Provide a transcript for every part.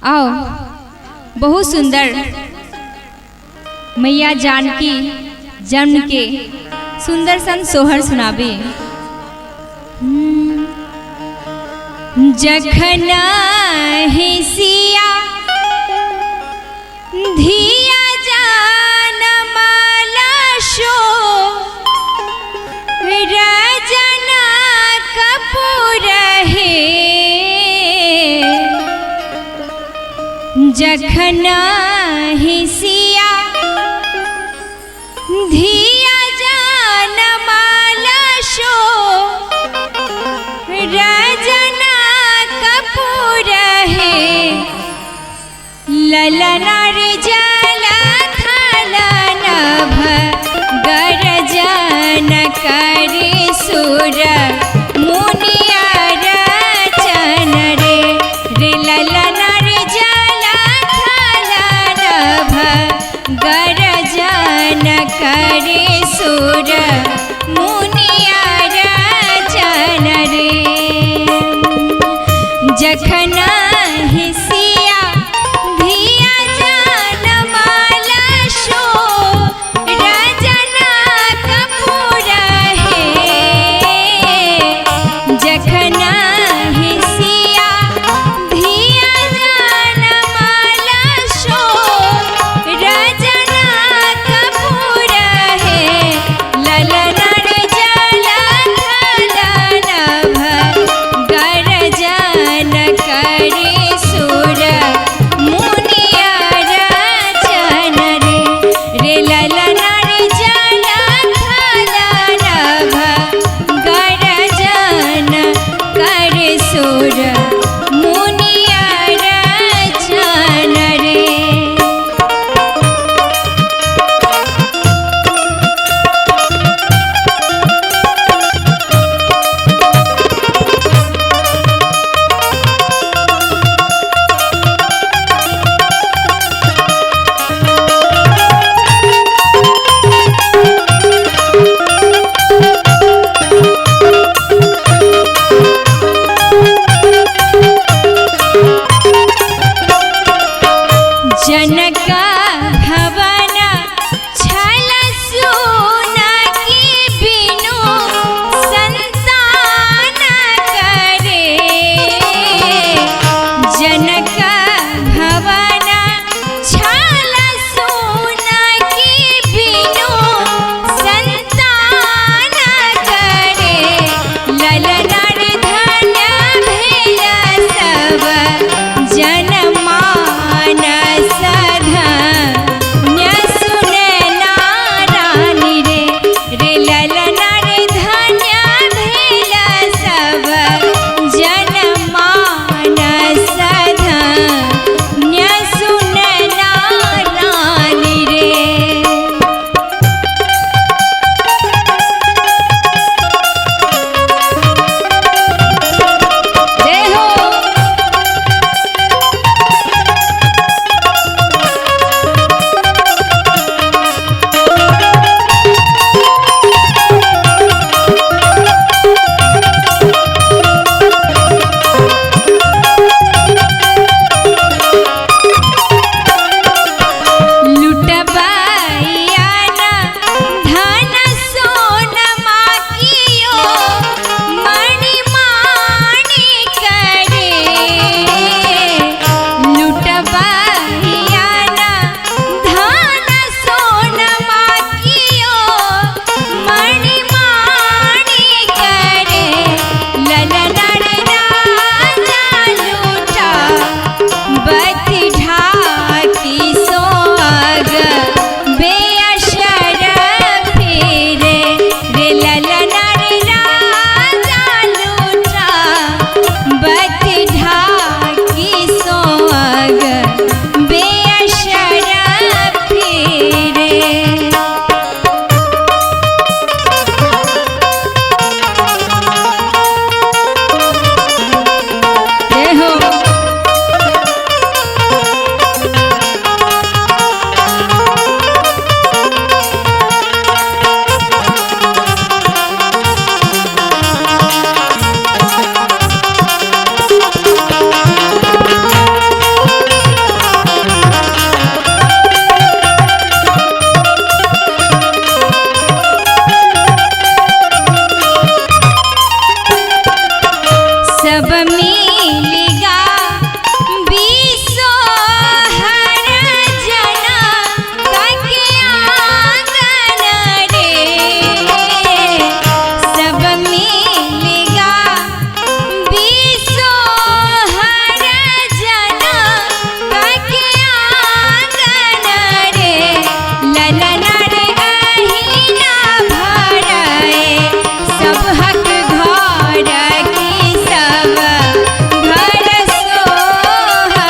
आओ बहुत सुंदर मैया जानकी जन्म के सुंदर सन सोहर सुनाबे। जखन हिसिया धिया जानमाला शो रजना कपूर हे। जखन हिसिया धिया जानमाला शो रजना कपूर हे। ललना रे जला थलन गरजन करे सुर मुनिया रचन रे। रे ललना रे जला थलन गरजन करे सुर मुनिया रचन रे। जखन हिसिया धिया जानमाला शो रजना कपूर हे। जखन हिसिया धिया जानमाला शो रजना कपूर हे। ललना रे जला थलन गरजन करे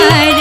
प्यार